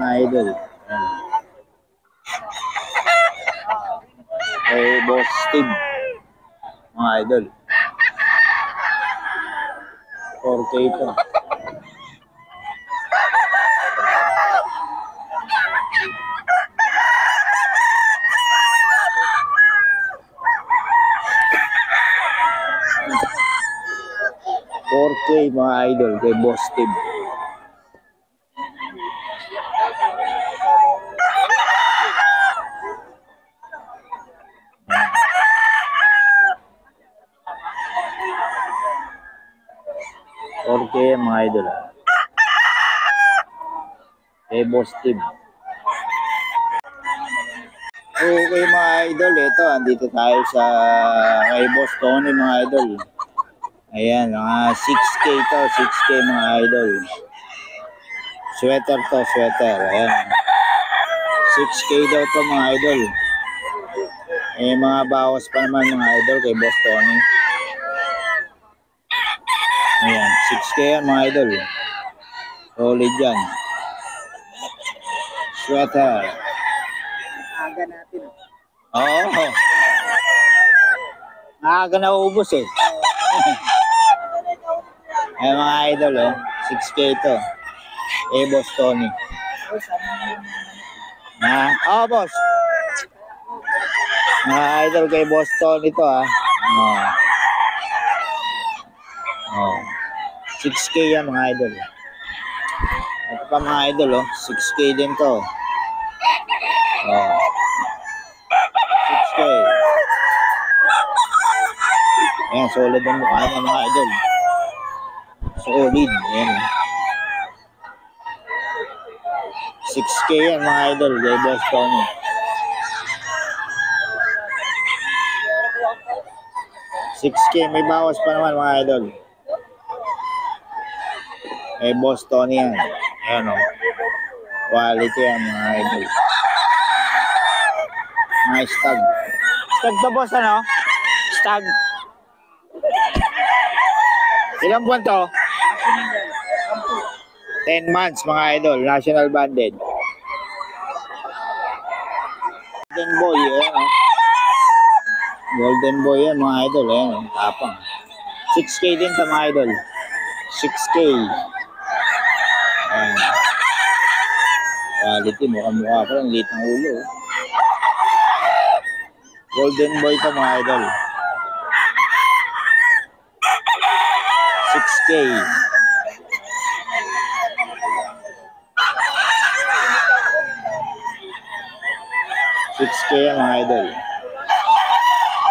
mga idol. Ayan. Kay Boss Steve, mga idol. 4K ito. Mga idol kay Boss Steve. Okay, mga idol. Kay Boss Steve. Okay, mga idol. Ito, andito tayo sa kay Boss Tony, mga idol. Ayan, mga 6K to. 6K, mga idol. Sweater to, sweater. Ayan. 6K daw to, mga idol. Eh, mga bawas pa naman, mga idol, kay Boss Tony. Ayan, 6K yan, mga idol. Solid yan. Sweater. Aga natin. Oo. Aga na ubos eh. Ayan, mga idol, oh. 6K to. Eh, Boss Tony. Oo, boss. Mga idol kay Boss Tony to, ah. Oh. 6K yan, mga idol. Ito pa, mga idol, oh. 6K din to. Oh. 6K. Ayan, solid ang mukha niya, mga idol. Solid. Ayan. 6K yan, mga idol, kay Boss Tony. $6K, may bawas pa naman, mga idol. Eh, Boss Tony yan. Ayan, o. Quality yan, mga idol. Mga stag. Stag to, boss, ano? Stag. Ilang buwan to? 10 months, mga idol. National banded. Golden boy, ayan, o. Golden boy yan, mga idol. Ayan, o. Tapang. 6K din to, mga idol. 6K. Ayan. Quality, mukha-mukha pa lang. Liit ng ulo. Golden boy to, mga idol. 6K. $6K yan, mga idol.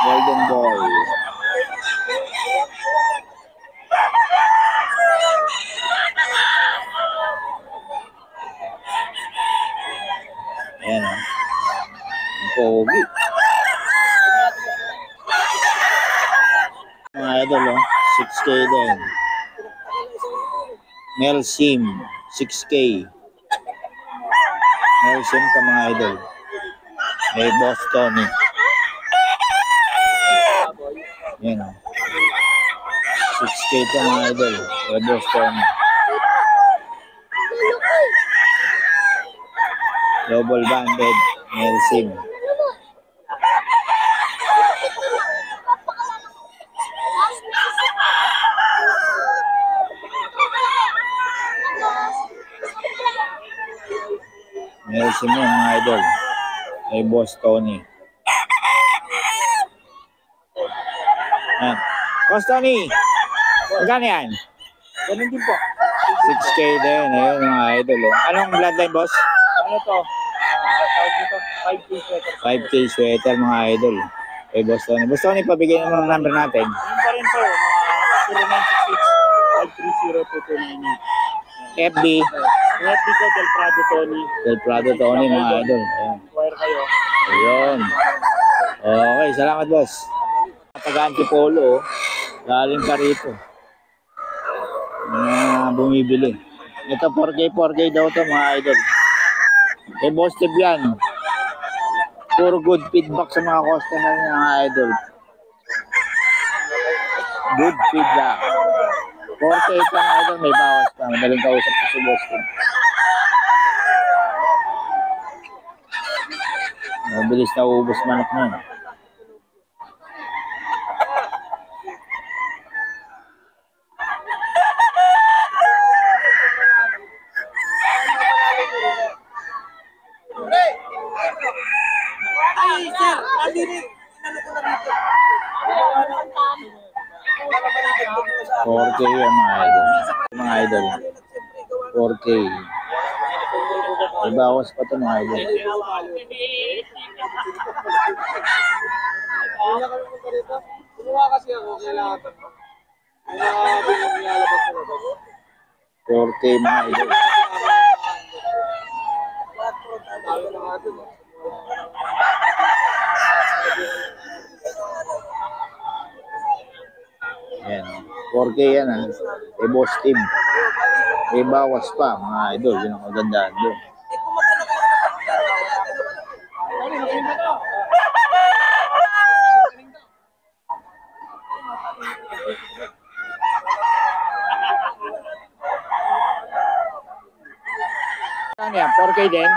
Golden boy. Ayan, o. Ang pogi. Mga idol, o. 6K din. Melsim. 6K. Melsim ka, mga idol. May Boss Tony. Ayan, o. 6K to, mga idol. May Boss Tony. Double banded. Melsim. Melsim yan, mga idol. May Boss Tony. Ayan. Boss Tony! Magkano yan? Ganun din po. 6K din. Ayun, mga idol. Oh. Anong bloodline, boss? Ano to? Tawag dito, 5K sweater. 5K sweater, mga idol. Kay Boss Tony. Boss Tony, pabigyan mo ng number natin. Yun pa rin po, mga 0966-530-2298. FB. FB ko, Del Prado Tony. Del Prado Tony, mga idol. Ayan. Wire kayo. Ayun. Okay, salamat, boss. Taga-Antipolo, oh. Galing ka rito. Bumibili. Ito 4K daw to, mga idol. Eh, Boss Steve yan. Puro good feedback sa mga customer niya, mga idol. Good feedback. 4K mga idol, may bawas pa. Madaling kausap ko si Boss Steve. Mabilis na ubos manok nun. Ay, sir! Nalinig! Inano ko na dito. 4K yan mga idol. Mga idol. 4K. Ibawas pa ito mga idol. Kumuha kasi ako, kailangan ko. Nilalabas ko na. 4K mga idol. Ayan. 4K yan ha. Boss Steve. Ibawas pa mga idol. Yun ang magandaan doon. Ano yan? 4K din?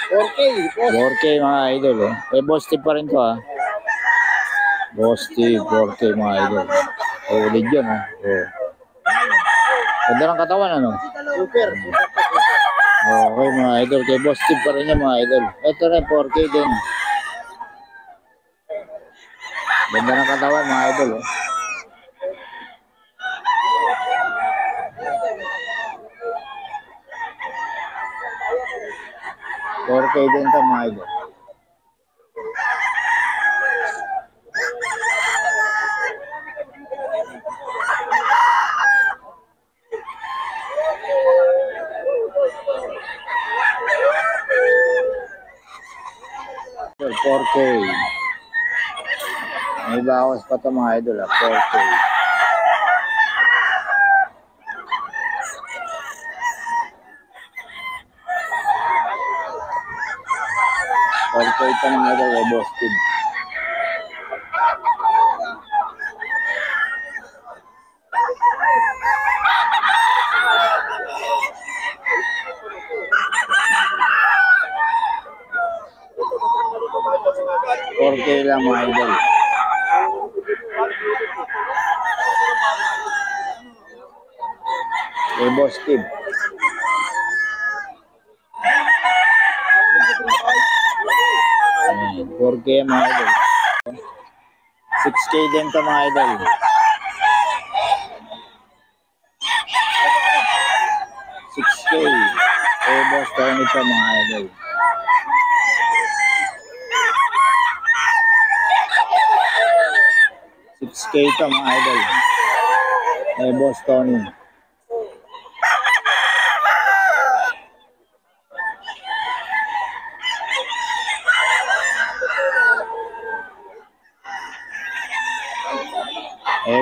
4K. 4K mga idol oh. Boss Steve pa rin to ha. Boss Steve, 4K mga idol. Ulit yun ha. Oh. Ganda ng katawan ano? Super. Okay mga idol. Kay Boss Steve pa rin yan mga idol. Ito rin 4K din. Ganda ng katawan mga idol oh. $4K din ito mga idol. $4K. May bawas pa ito mga idol ah. 4K. Ito mga idol kay Boss Steve. $4K lang mga idol. Kay Boss Steve. Ayan, 4K mga idol. 6K din to mga idol. 6K. Kay Boss Tony to mga idol. 6K to mga idol. Kay Boss Tony.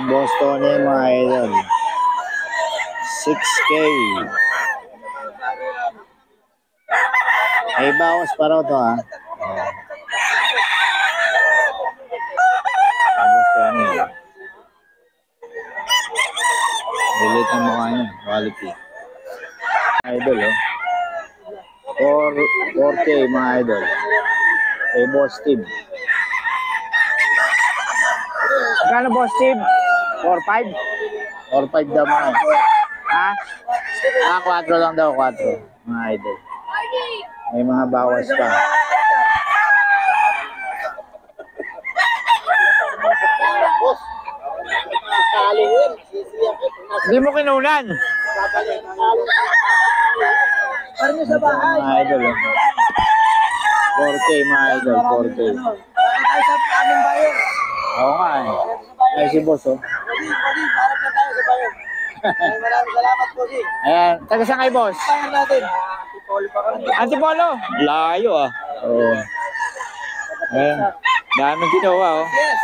Boss Tony mga idol. 6K. May bawas pa raw to ha. Boss Tony. Delete ang mukha niya. Quality. Idol oh. 4K mga idol. Kay Boss Steve. Magkano Boss Steve? 4-5? 4-5 daw mga. Ha? 4 lang daw, 4. Mga idol. May mga bawas pa. Boss. Kalingin. Hindi mo kinunan. Parang sa bahay. Mga idol. 4K mga idol, 4K. Tayo sa aming bayan. Oo nga eh. Ay si Boss oh. Pwede, parang na tayo sa bayan. Maraming salamat po, si. Ayan, taga saan kay Boss? Bayan natin. Antipolo pa kami. Antipolo? Layo ah. Oo. Ayan, daming kinuha oh. Yes.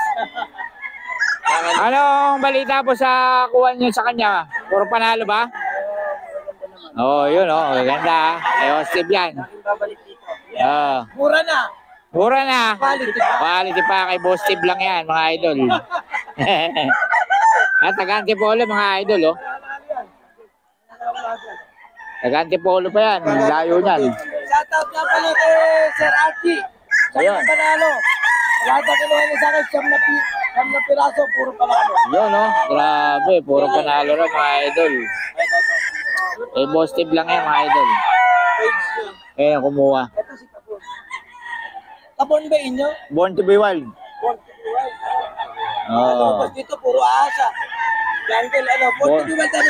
Anong balita po sa kuha niyo sa kanya? Puro panalo ba? Oo, yun oh. Ganda ah. Steve yan. Babalik dito. Mura na. Mura na. Quality. Quality pa kay Boss Steve lang yan, mga idol. At taga-Antipolo, mga idol, oh. Taga-Antipolo pa yan. Layo niyan. Shoutout nga pala kay Sir Archie. Ayun. Siyam na panalo. Lahat na kinuha niya sa akin, siyam na piraso, puro panalo. Yun, no? Grabe, puro panalo rin mga idol. Eh, boss tip lang yan mga idol. Page niya. Eh, kumuha. Ito si Tapon. Tapon ba inyo? Born to be wild. Born to be wild. Oo. Tapos dito, puro asa. Jungle, born to be wild, ano